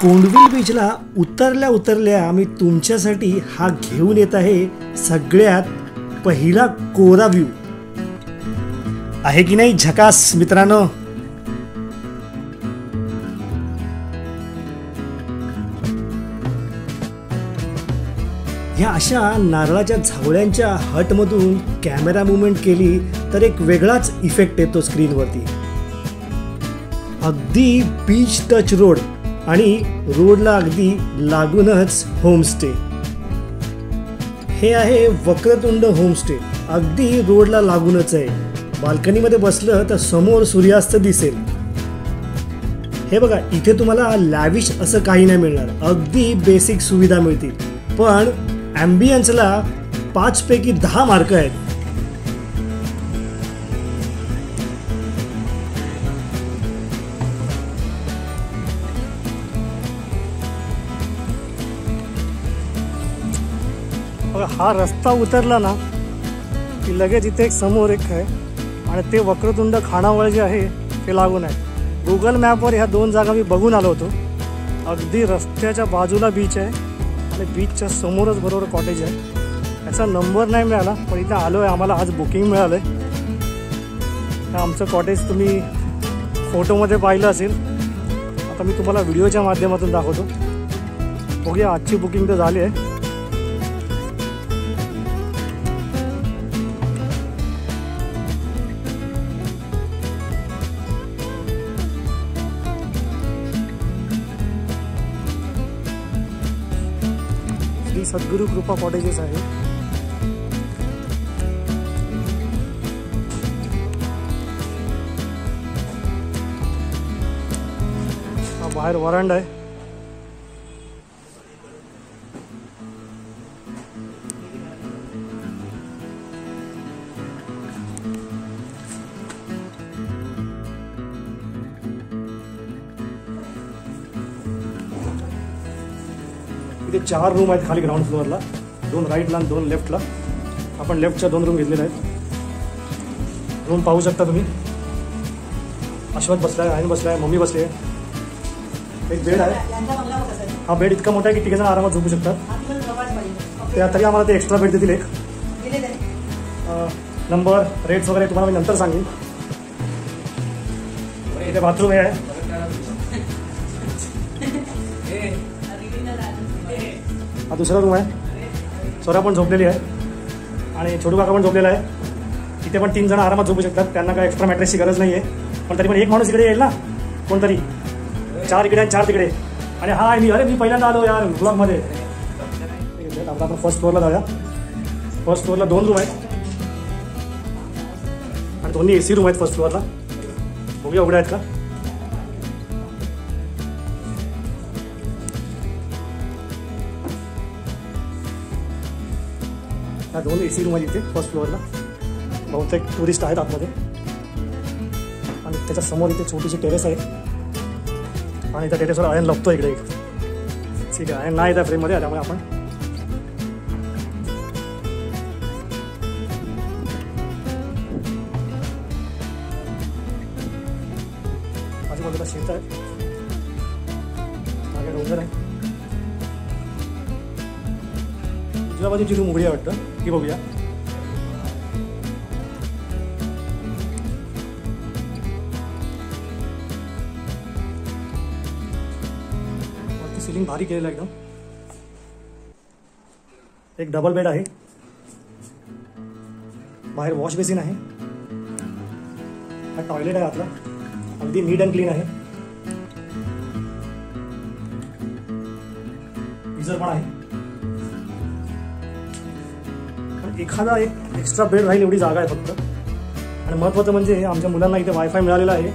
कोंडविल बीचला उतरल्या उतरल्या मी तुमच्यासाठी हा घेऊन येत आहे सगळ्यात पहिला कोरा व्ह्यू आहे की नाही झकास मित्रांनो। ह्या अशा नारळाच्या झावळ्यांच्या हटमधून कॅमेरा मुवमेंट केली तर एक वेगळाच इफेक्ट येतो स्क्रीनवरती। अगदी बीच टच रोड आणि रोडला अगदी लागूनच होमस्टे। हे आहे वक्रतुंड होमस्टे, अगदी रोडला लागूनच आहे। बाल्कनीमध्ये बसलं तर समोर सूर्यास्त दिसेल। हे बघा, इथे तुम्हाला लॅविश असं काही नाही मिळणार, अगदी बेसिक सुविधा मिळतील, पण ॲम्बियन्सला 5 पैकी 10 मार्क आहेत। हा रस्ता उतरला ना की लगेच इथे एक समोर एक आहे आणि ते वक्रतुंड खानावळ जे आहे ते लागून आहे। गुगल मॅपवर ह्या 2 जागा मी बघून आलो होतो। अगदी रस्त्याच्या बाजूला बीच आहे आणि बीचच्या समोरच बरोबर कॉटेज आहे। याचा नंबर नाही मिळाला, पण इथे आलो आहे, आम्हाला आज बुकिंग मिळालं आहे। आमचं कॉटेज तुम्ही फोटोमध्ये पाहिलं असेल, आता मी तुम्हाला व्हिडिओच्या माध्यमातून दाखवतो। बघूया, आजची बुकिंग तर झाली आहे। सद्गुरू कृपा कॉटेजेस आहे। हा बाहेर वरांडा आहे। इथे 4 रूम आहेत खाली ग्राउंड फ्लोअरला, 2 राईटला आणि 2 लेफ्टला। आपण लेफ्टच्या 2 रूम घेतलेल्या आहेत। रूम पाहू शकता तुम्ही। अश्वथ बसलाय, आयन बसलाय, मम्मी बसली आहे, एक बेड आहे। हा बेड इतका मोठा आहे की 3 जण आरामात झोपू शकतात। त्या तरी आम्हाला ते एक्स्ट्रा बेड देतील एक। नंबर रेट्स वगैरे तुम्हाला मी नंतर सांगेन। इथे बाथरूम आहे। हा दुसरा रूम आहे। सोरा पण झोपलेली आहे आणि छोटू काका पण झोपलेला आहे। इथे पण 3 जण आरामात झोपू शकतात, त्यांना काय एक्स्ट्रा मॅट्रेसची गरज नाही आहे। पण तरी पण एक माणूस इकडे येईल ना, कोणतरी 4 इकडे आणि 4 तिकडे। आणि हा मी पहिल्यांदा आलो यार ब्लॉगमध्ये। आता आपण फर्स्ट फ्लोअरला जाऊया। फर्स्ट फ्लोअरला 2 रूम आहेत आणि दोन्ही AC रूम आहेत फर्स्ट फ्लोअरला। बघूया उघड्या आहेत का। हा 2 AC रूम आहेत इथे फर्स्ट फ्लोअरला। बहुतेक टुरिस्ट आहेत आतमध्ये आणि त्याच्या समोर इथे छोटीशी टेरेस आहे आणि त्या टेरेसवर आयन लपतो इकडे एक। ठीक आहे, आयन नाही त्या फ्रेममध्ये, त्यामुळे आपण आजूबाजूला शेत आहे, मागे डोंगर आहे। उजव्या बाजूची रूम उघडी आहे वाटतं, ही बघूया। वरती सिलिंग भारी केलेलं एकदम। एक डबल बेड आहे, बाहेर वॉश बेसिन आहे, हा टॉयलेट आहे आतला, अगदी नीट अँड क्लीन आहे। गीझर पण आहे। एखादा एक एक्स्ट्रा बेड राहील एवढी जागा आहे फक्त। आणि महत्त्वाचं म्हणजे आमच्या मुलांना इथे वायफाय मिळालेला आहे।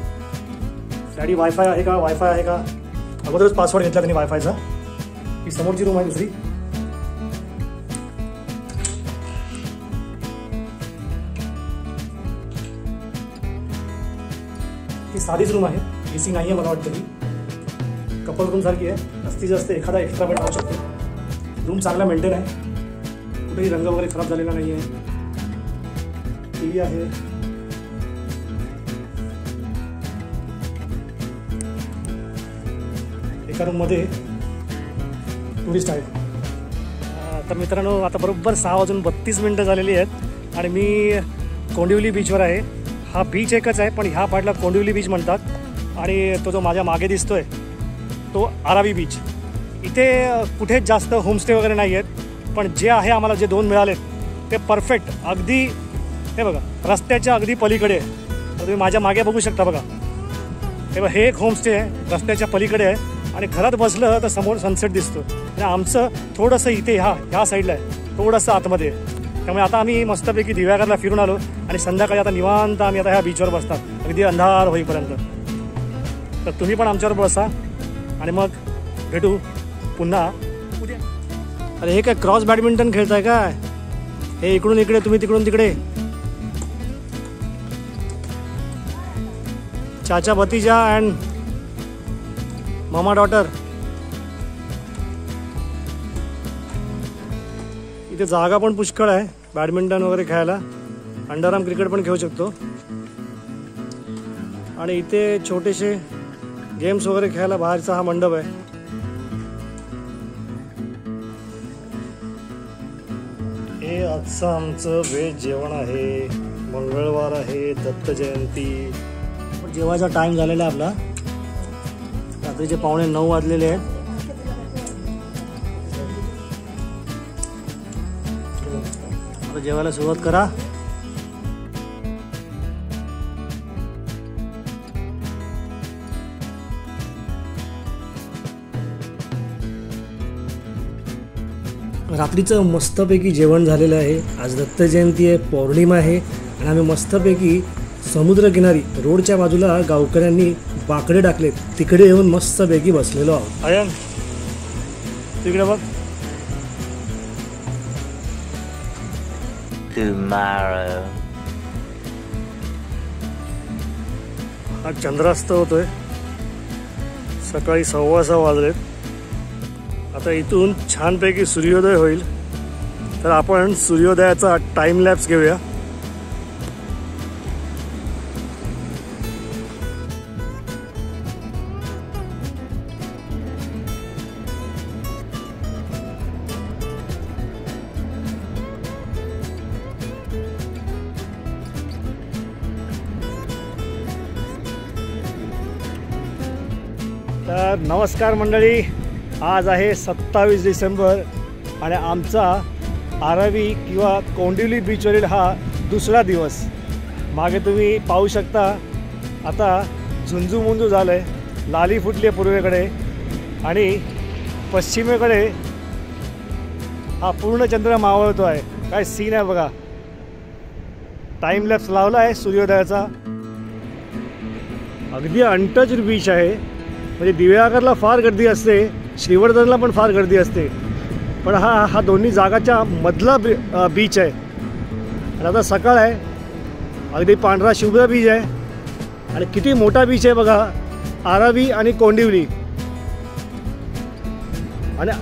डॅडी वायफाय आहे का, वायफाय आहे का, अगोदरच पासवर्ड घेतला त्यांनी वायफायचा। ही समोरची रूम आहे दुसरी। ही साधीच रूम आहे, AC नाही आहे मला वाटतं। ही कपल रूम सारखी आहे, जास्तीत जास्त एखादा एक्स्ट्रा बेड राहू शकतो। रूम चांगला मेंटेन आहे, कुठेही रंग वगैरे खराब झालेला नाही आहे। टीव्ही आहे, एका रूममध्ये टुरिस्ट आहेत. तर मित्रांनो, आता बरोबर 6:32 झालेली आहेत आणि मी कोंडिवली बीचवर आहे. हा बीच एकच आहे, पण ह्या पार्टला कोंडिवली बीच म्हणतात. आणि तो जो माझ्या मागे दिसतोय तो आरावी बीच. इथे कुठेच जास्त होमस्टे वगैरे नाही आहेत, पण जे आहे आम्हाला जे 2 मिळालेत ते परफेक्ट, अगदी हे बघा रस्त्याच्या अगदी पलीकडे. तर तुम्ही माझ्या मागे बघू शकता बघा, हे बघा हे एक होमस्टे आहे रस्त्याच्या पलीकडे आहे आणि घरात बसलं तर समोर सनसेट दिसतो. आणि आमचं थोडंसं इथे ह्या साईडला आहे, थोडंसं आतमध्ये. त्यामुळे आता आम्ही मस्तपैकी दिव्यागरला फिरून आलो आणि संध्याकाळी आता निवांत आम्ही आता ह्या बीचवर बसतात अगदी अंधार होईपर्यंत. तर तुम्ही पण आमच्यावर बसा आणि मग भेटू पुन्हा उद्या. अरे हे काय क्रॉस बॅडमिंटन खेळताय काय? हे इकडून इकडे, तुम्ही तिकडून तिकडे. चाचा भतीजा अँड मामा डॉटर. इथे जागा पण पुष्कळ आहे बॅडमिंटन वगैरे खेळायला. अंडरआर्म क्रिकेट पण खेळू शकतो. आणि इथे छोटेसे गेम्स वगैरे खेळायला बाहेरचा हा मंडप आहे. हे आजचं आमचं व्हेज जेवण आहे. मंगळवार आहे, दत्त जयंती. जेवायचा टाइम झालेला आहे आपला. रात्रीचे 8:45 वाजलेले आहेत. आता जेवायला सुरुवात करा. रात्रीचं मस्तपैकी जेवण झालेलं आहे. आज दत्त जयंती आहे, पौर्णिमा आहे आणि आम्ही मस्तपैकी समुद्रकिनारी रोडच्या बाजूला गावकऱ्यांनी बाकडे टाकले, तिकडे येऊन मस्तपैकी बसलेलो आहोत. आयन तिकडे बघ. हा चंद्रास्त होतोय. सकाळी 6:15 वाजलेत. आता इथून छानपैकी सूर्योदय होईल. तर आपण सूर्योदयाचा टाइम लॅप्स घेऊया. तर नमस्कार मंडळी, आज आहे 27 डिसेंबर आणि आमचा आरावी किंवा कोंडिवली बीचवरील हा दुसरा दिवस. मागे तुम्ही पाहू शकता आता झुंजूमुंजू झालं आहे, लाली फुटली आहे पूर्वेकडे आणि पश्चिमेकडे हा पूर्ण चंद्र मावळतो आहे. काय सीन आहे बघा. टाइम लॅप्स लावला आहे सूर्योदयाचा. अगदी अनटच्ड बीच आहे. म्हणजे दिव्यागरला फार गर्दी असते, श्रीवर्धनला पण फार गर्दी असते, पण हा दोन्ही जागाच्या मधला बीच आहे. आणि आता सकाळ आहे, अगदी पांढरा शुभ्र बीच आहे आणि किती मोठा बीच आहे बघा, आरावी आणि कोंडिवली. आणि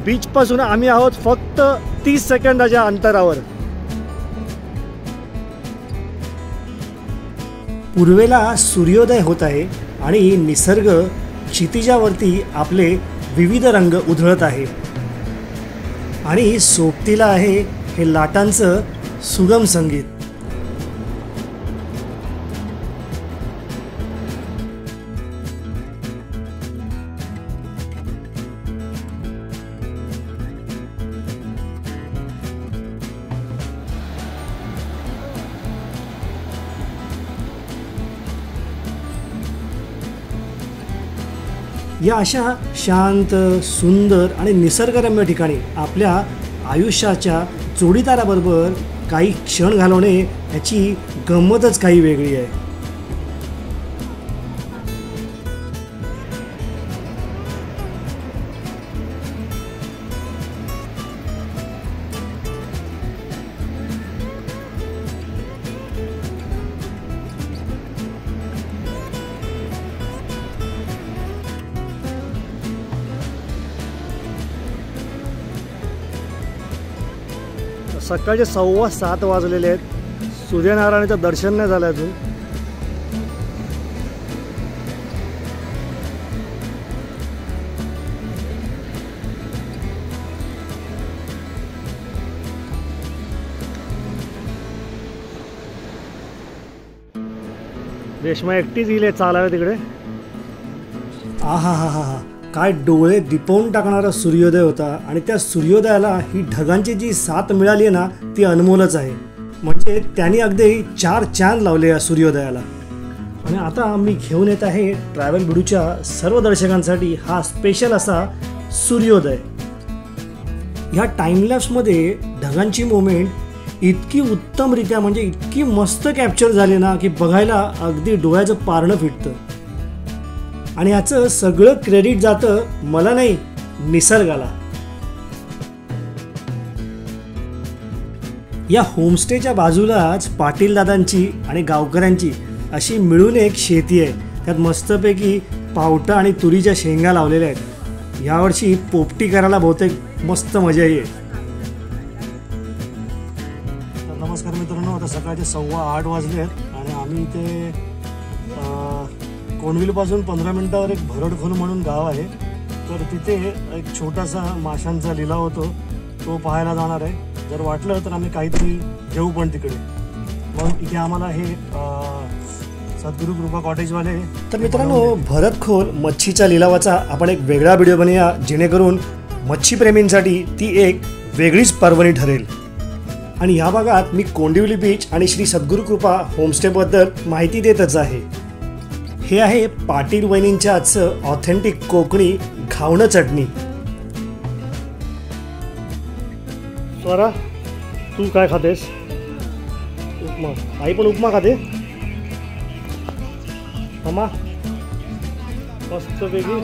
बीचपासून आम्ही आहोत फक्त 30 सेकंदाच्या अंतरावर. पूर्वेला सूर्योदय होत आहे आणि निसर्ग क्षितिजावरती आपले विविध रंग उधळत आहे आणि सोबतीला आहे हे लाटांचं सुगम संगीत. या अशा शांत, सुंदर आणि निसर्गरम्य ठिकाणी आपल्या आयुष्याच्या जोडीदाराबरोबर काही क्षण घालवणे याची गंमतच काही वेगळी आहे. सकाळचे 7:15 वाजलेले आहेत. सूर्यनारायणाचं दर्शन नाही झालं अजून. रेश्मा एकटीच येईल चालावे तिकडे. आहा हा हा हा, काय डोळे दिपवून टाकणारा सूर्योदय होता. आणि त्या सूर्योदयाला ही ढगांची जी साथ मिळाली ना ती अनमोलच आहे. म्हणजे त्यांनी अगदी 4 चांद लावले या सूर्योदयाला. आणि आता मी घेऊन येत आहे ट्रॅव्हल बिडूच्या सर्व दर्शकांसाठी हा स्पेशल असा सूर्योदय. ह्या टाइमलॅप्समध्ये ढगांची मोमेंट इतकी उत्तमरित्या म्हणजे इतकी मस्त कॅप्चर झाली ना की बघायला अगदी डोळ्याचं पारणं फिटतं. आणि ह्याचं सगळं क्रेडिट जातं मला नाही, निसर्गाला. या होमस्टेच्या बाजूलाच पाटील दादांची आणि गावकऱ्यांची अशी मिळून एक शेती आहे. त्यात मस्तपैकी पावटा आणि तुरीच्या शेंगा लावलेल्या आहेत. यावर्षी पोपटी करायला बहुतेक मस्त मजा येईल. नमस्कार मित्रांनो, आता सकाळचे 8:15 वाजले आहेत आणि आम्ही इथे कोंडविलपासून 15 मिनिटावर एक भरडखोल म्हणून गाव आहे. तर तिथे एक छोटासा माशांचा लिलाव होतो, तो पाहायला जाणार आहे. जर वाटलं तर आम्ही काहीतरी घेऊ पण तिकडे. मग इथे आम्हाला हे सद्गुरू कृपा कॉटेजवाले. तर मित्रांनो, भरतखोल मच्छीच्या लिलावाचा आपण एक वेगळा व्हिडिओ बनवूया, जेणेकरून मच्छीप्रेमींसाठी ती एक वेगळीच पर्वणी ठरेल. आणि ह्या भागात मी कोंडिवली बीच आणि श्री सद्गुरू कृपा होमस्टेबद्दल माहिती देतच आहे. हे आहे पाटील वहिनींच्या आजचं ऑथेंटिक कोकणी घावणं चटणी. स्वरा, तू काय खातेस? उपमा. आई पण उपमा खाते. मामा मस्तपैकी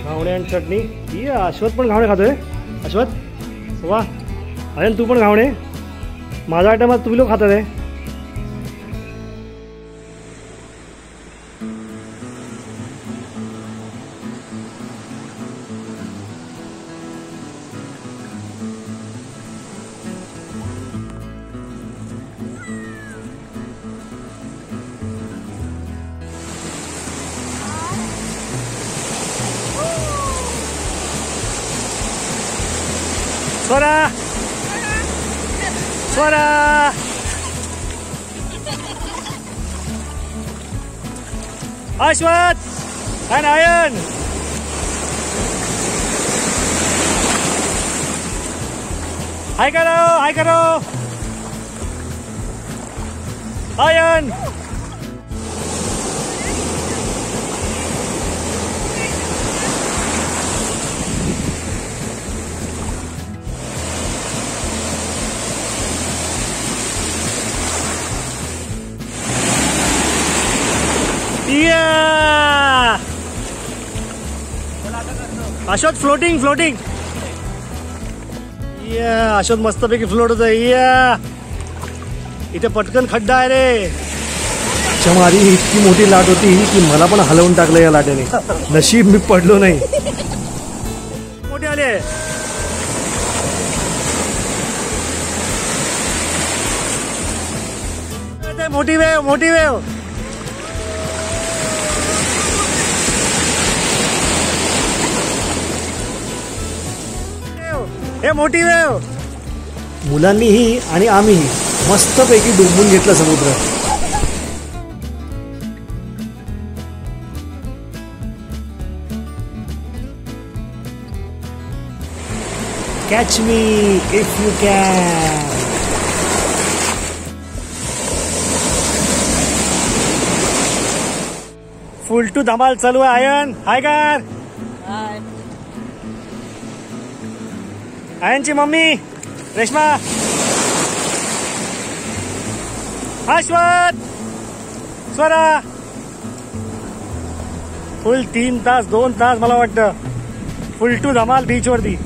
घावणे आणि चटणी. ही अश्वत पण घावणे खातोय. अश्वत वा, अयन तू पण घावणे. माझा आयटमात तुम्ही लोक खातात आहे. Swara Swara, अश्वत and Ayan. Hi करो, hi करो. Ayan. Yeah. Ashok floating floating. या अशोक मस्तपैकी फ्लोट होत. या इथे पटकन खड्डा आहे रे. चमारी इतकी मोठी लाट होती की मला पण हलवून टाकलं या लाटेने. नशीब मी पडलो नाही. मोठे आले. मोठी वेव, मोठी वेव. हे मोठी वेव. मुलांनीही आणि आम्हीही मस्तपैकी डुंबून घेतलं समुद्र. Catch me if you can. Full to धमाल चालू आहे. Ayan hi car. आयनची मम्मी रेश्मा, अश्वत, स्वरा. फुल 3 तास 2 तास मला वाटतं फुल टू धमाल बीच वरती.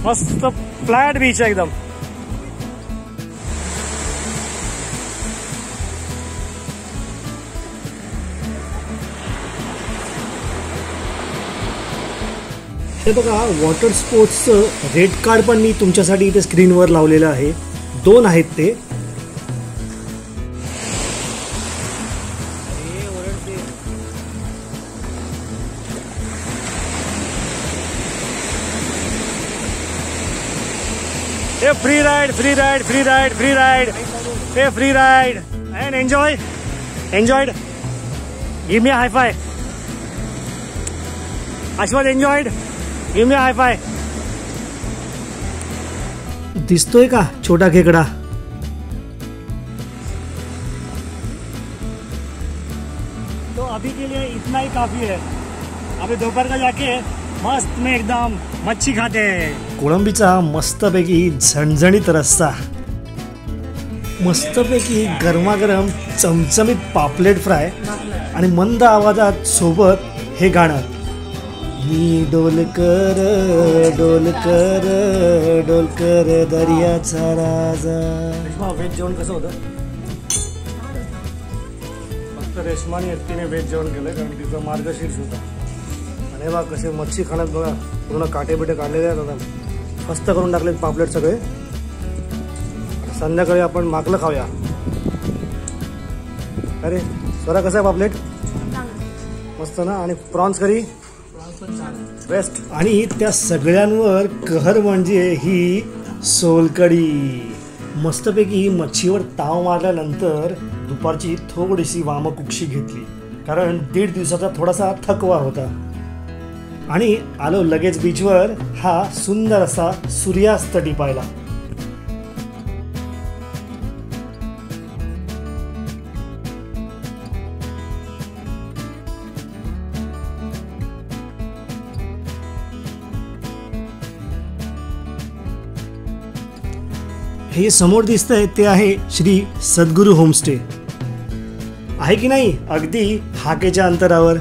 मस्त फ्लॅट बीच आहे एकदम. हे बघा, वॉटर स्पोर्ट्सचं रेड कार्ड पण मी तुमच्यासाठी इथे स्क्रीनवर लावलेलं आहे. 2 आहेत ते. हे free ride, free ride, free ride, free ride. हे free ride and enjoy, enjoyed. Give me high five. आशवाद enjoyed. Give me high five. दिसतोय का छोटा खेकडा? तो अभी के लिए इतना ही काफी है. अभी दोपहर का जाके मस्त में एकदम मच्छी खाते हैं. कोळंबीचा मस्तपैकी झणझणीत रस्सा, मस्तपैकी गरमागरम चमचमीत पापलेट फ्राय आणि मंद आवाजात सोबत हे गाणं. ही डोलकर डोलकर डोलकर दर्याचा राजा. व्हेज जेवण कसं होतं? फक्त रेशमानी एकटीने व्हेज जेवण केलं कारण तिचं मार्गशीर्ष होता. आणि बघा कसे मच्छी खाण्यात बघा पूर्ण काटे बिटे काढलेले आहेत. आता मस्त करून टाकलेत पापलेट सगळे. संध्याकाळी आपण माकलं खाऊया. अरे स्वरा कसं आहे पापलेट? मस्त ना. आणि प्रॉन्स करी बेस्ट. आणि त्या सगळ्यांवर कहर म्हणजे ही सोलकढी. मस्तपैकी मच्छीवर ताव मारल्यानंतर दुपारची थोडीशी वामकुक्षी घेतली कारण 1.5 दिवसाचा थोडासा थकवा होता. आणि आलो लगेच बीचवर हा सुंदर असा सूर्यास्त टिपायला. हे समोर दिसतंय ते आहे श्री सद्गुरू होमस्टे. आहे की नाही अगदी हाकेच्या अंतरावर.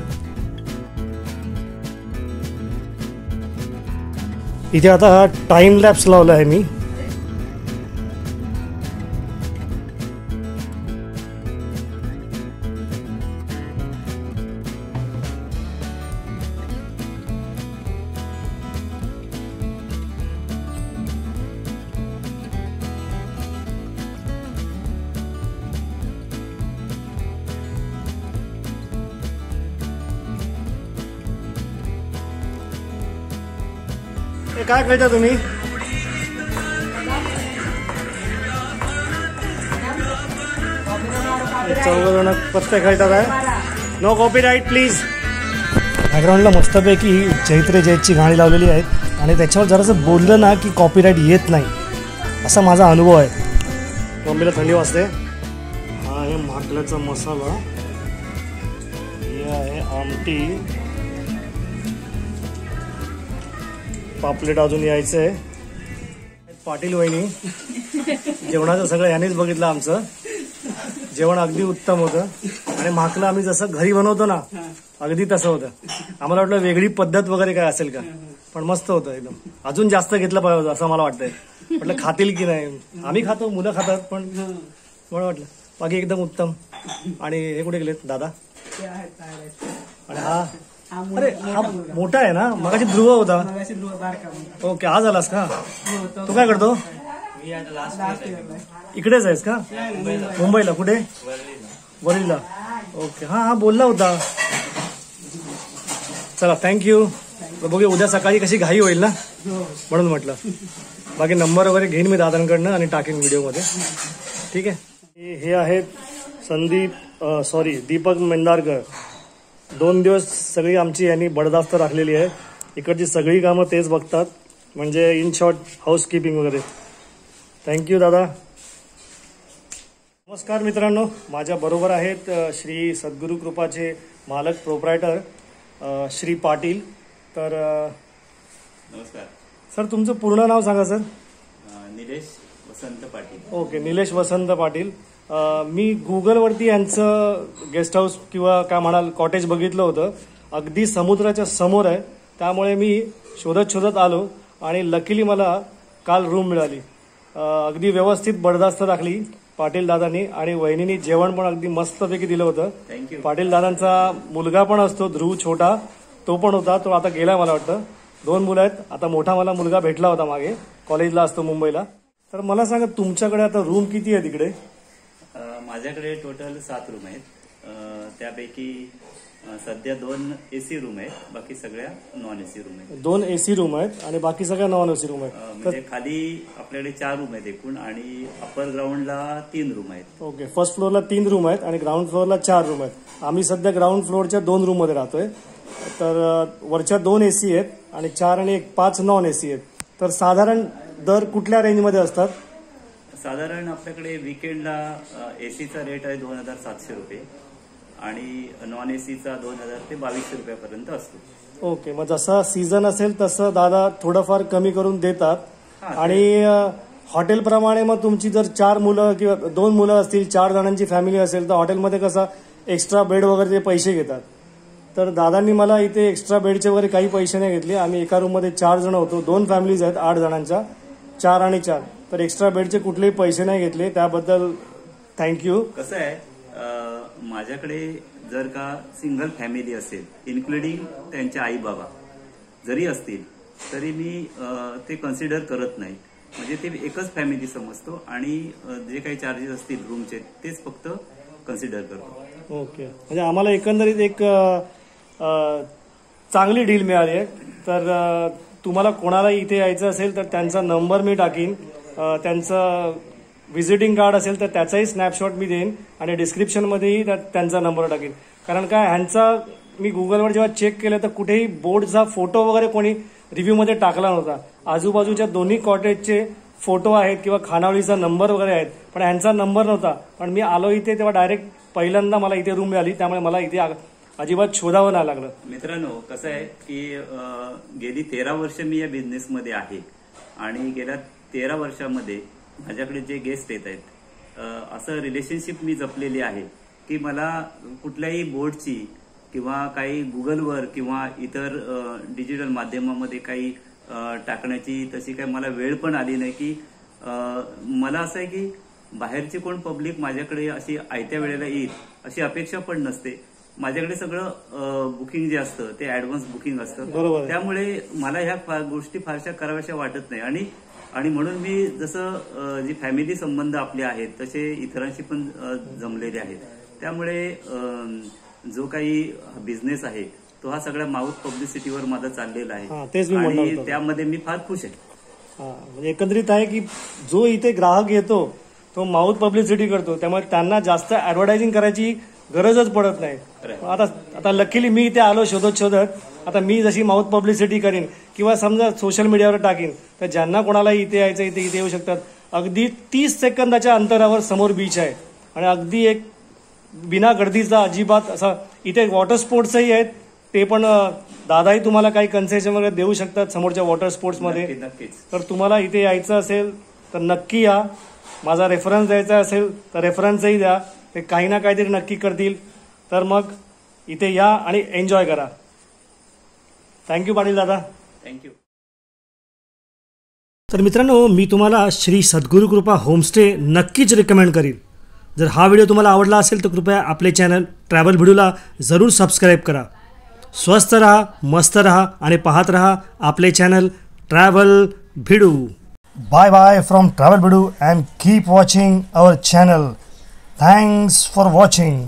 इथे आता टाइम लॅप्स लावला आहे मी. काय खेळता तुम्ही? चौघ पत्ते खेळतात आहे. No copyright please. बॅकग्राऊंडला मस्तपैकी चैत्र जयची गाणी लावलेली आहेत आणि त्याच्यावर जरासं बोललं ना की कॉपीराईट येत नाही असा माझा अनुभव आहे. मम्मीला थंडी वाजते. हा आहे माकल्याचा मसाला. हे आहे आमटी. पापलेट अजून यायचं आहे. पाटील वहिनी जेवणाचं सगळं यानेच बघितलं. आमचं जेवण अगदी उत्तम होतं आणि माकलं आम्ही जसं घरी बनवतो ना अगदी तसं होतं. आम्हाला वाटलं वेगळी पद्धत वगैरे काय असेल का पण मस्त होतं एकदम. अजून जास्त घेतलं पाहिजे होतं असं मला वाटतंय. म्हटलं खातील की नाही. आम्ही खातो मुलं खातात पण मला वाटलं बाकी एकदम उत्तम. आणि हे कुठे गेलेत दादा? आणि हा अरे हा मोठा आहे ना. मगाशी ध्रुव होता. ओके आज आलास का? तू काय करतो? इकडेच आहेस का? मुंबईला कुठे? वरळीला. ओके हा हा बोलला होता. चला थँक्यू. बघूया उद्या सकाळी कशी घाई होईल ना म्हणून म्हटलं. बाकी नंबर वगैरे घेईन मी दादांकडनं आणि टाकेन व्हिडिओमध्ये. ठीक आहे. हे आहेत दीपक मेंदारकर. 2 दिवस सगळी आमची यांनी बडदास्त राखलेली आहे. इकडची सगळी कामं तेच बघतात म्हणजे इन शॉर्ट हाऊसकीपिंग वगैरे. थँक्यू दादा. नमस्कार मित्रांनो, माझ्या बरोबर आहेत श्री सद्गुरू कृपाचे मालक प्रोप्रायटर श्री पाटील. तर नमस्कार सर, तुमचं पूर्ण नाव सांगा सर. निलेश वसंत पाटील. ओके, निलेश वसंत पाटील. मी गुगलवरती यांचं गेस्ट हाऊस किंवा काय म्हणाल कॉटेज बघितलं होतं. अगदी समुद्राच्या समोर आहे. त्यामुळे मी शोधत आलो आणि लकीली मला काल रूम मिळाली. अगदी व्यवस्थित बडदास्त राखली पाटील दादांनी आणि वहिनीनी जेवण पण अगदी मस्तपैकी दिलं होतं. थँक्यू. पाटील दादांचा मुलगा पण असतो ध्रुव छोटा, तो पण होता. तो आता गेला मला वाटतं. 2 मुलं आहेत. आता मोठा मला मुलगा भेटला होता मागे, कॉलेजला असतो मुंबईला. तर मला सांगा तुमच्याकडे आता रूम किती आहे तिकडे? माझ्याकडे टोटल 7 रूम आहेत. त्यापैकी सध्या 2 AC रूम आहेत, बाकी सगळ्या नॉन AC रूम आहेत. 2 AC रूम आहेत आणि बाकी सगळ्या नॉन AC रूम आहेत. म्हणजे खाली आपल्याकडे 4 रूम आहेत एकूण आणि अप्पर ग्राउंडला 3 रूम आहेत. ओके, फर्स्ट फ्लोअरला 3 रूम आहेत आणि ग्राउंड फ्लोअरला 4 रूम आहेत. आम्ही सध्या ग्राउंड फ्लोअरच्या 2 रूममध्ये राहतोय. तर वरच्या 2 AC आहेत आणि 4 आणि 5 नॉन AC आहेत. तर साधारण दर कुठल्या रेंजमध्ये असतात? साधारण आपल्याकडे वीकेंडला ACचा रेट आहे 2700 रुपये आणि नॉन ACचा 2000 ते 2200 रुपयापर्यंत असतो. ओके, मग जसा सीझन असेल तसं दादा थोडंफार कमी करून देतात. आणि हॉटेलप्रमाणे मग तुमची जर 4 मुलं किंवा 2 मुलं असतील, 4 जणांची फॅमिली असेल तर हॉटेलमध्ये कसा एक्स्ट्रा बेड वगैरे ते पैसे घेतात. तर दादांनी मला इथे एक्स्ट्रा बेडचे वगैरे काही पैसे नाही घेतले. आम्ही एका रूममध्ये 4 जण होतो, 2 फॅमिलीज आहेत 8 जणांच्या, 4 आणि 4. तर एक्स्ट्रा बेडचे कुठलेही पैसे नाही घेतले, त्याबद्दल थँक्यू. कसं आहे, माझ्याकडे जर का सिंगल फॅमिली असेल इन्क्लुडिंग त्यांच्या आई बाबा जरी असतील तरी मी ते कन्सिडर करत नाही. म्हणजे ते एकच फॅमिली समजतो आणि जे काही चार्जेस असतील रूमचे तेच फक्त कन्सिडर करतो. ओके, म्हणजे आम्हाला एकंदरीत एक चांगली डील मिळाली आहे. तर तुम्हाला कोणाला इथे यायचं असेल तर त्यांचा नंबर मी टाकीन, त्यांचं व्हिजिटिंग कार्ड असेल तर त्याचाही स्नॅपशॉट मी देईन आणि डिस्क्रिप्शनमध्येही त्यांचा नंबर टाकीन. कारण काय, ह्यांचा मी गुगलवर जेव्हा चेक केलं तर कुठेही बोर्डचा फोटो वगैरे कोणी रिव्ह्यूमध्ये टाकला नव्हता. आजूबाजूच्या दोन्ही कॉटेजचे फोटो आहेत किंवा खानावळीचा नंबर वगैरे आहेत, पण ह्यांचा नंबर नव्हता. पण मी आलो इथे तेव्हा डायरेक्ट पहिल्यांदा मला इथे रूम मिळाली, त्यामुळे मला इथे अजिबात शोधावं नाही लागलं. मित्रांनो, कसं आहे की गेली 13 वर्ष मी या बिझनेसमध्ये आहे आणि गेल्या 13 वर्षामध्ये माझ्याकडे जे गेस्ट येत आहेत असं रिलेशनशिप मी जपलेली आहे की मला कुठल्याही बोर्डची किंवा काही गुगलवर किंवा इतर डिजिटल माध्यमामध्ये काही टाकण्याची तशी काही मला वेळ पण आली नाही. की मला असं आहे की बाहेरची कोण पब्लिक माझ्याकडे अशी आयत्या वेळेला येईल अशी अपेक्षा पण नसते. माझ्याकडे सगळं बुकिंग जे असतं ते ऍडव्हान्स बुकिंग असतं, त्यामुळे मला ह्या गोष्टी फारशा कराव्याशा वाटत नाही. आणि म्हणून मी जसं जी फॅमिली संबंध आपले आहेत तसे इतरांशी पण जमलेले आहेत. त्यामुळे जो काही बिझनेस आहे तो हा सगळ्या माउथ पब्लिसिटीवर माझा चाललेला आहे आणि त्यामध्ये मी फार खुश आहे. म्हणजे एकंदरीत आहे की जो इथे ग्राहक येतो तो माउथ पब्लिसिटी करतो, त्यामुळे त्यांना जास्त ऍडव्हर्टायझिंग करायची गरजच पडत नाही. आता लकीली मी इथे आलो शोधत आता मी जशी माउथ पब्लिसिटी करीन किंवा समजा सोशल मीडियावर टाकीन तर ज्यांना कोणाला इथे यायचं इथे येऊ शकतात. अगदी 30 सेकंदाच्या अंतरावर समोर बीच आहे आणि अगदी एक बिना गर्दीचा अजिबात असा. इथे वॉटर स्पोर्ट्सही आहेत, ते पण दादाही तुम्हाला काही कन्सेशन वगैरे देऊ शकतात समोरच्या वॉटर स्पोर्ट्समध्ये. तर तुम्हाला इथे यायचं असेल तर नक्की या. माझा रेफरन्स द्यायचा असेल तर रेफरन्सही द्या, ते काही ना काहीतरी नक्की करतील. तर मग इथे या आणि एन्जॉय करा. थँक्यू पाटील दादा. थँक्यू. तर मित्रांनो, मी तुम्हाला श्री सद्गुरुकृपा होमस्टे नक्कीच रिकमेंड करीन. जर हा व्हिडिओ तुम्हाला आवडला असेल तर कृपया आपले चॅनल ट्रॅव्हल भिडूला जरूर सबस्क्राईब करा. स्वस्थ रहा, मस्त रहा आणि पाहत रहा आपले channel Travel Bhidu. Bye bye from Travel Bhidu and keep watching our channel. Thanks for watching.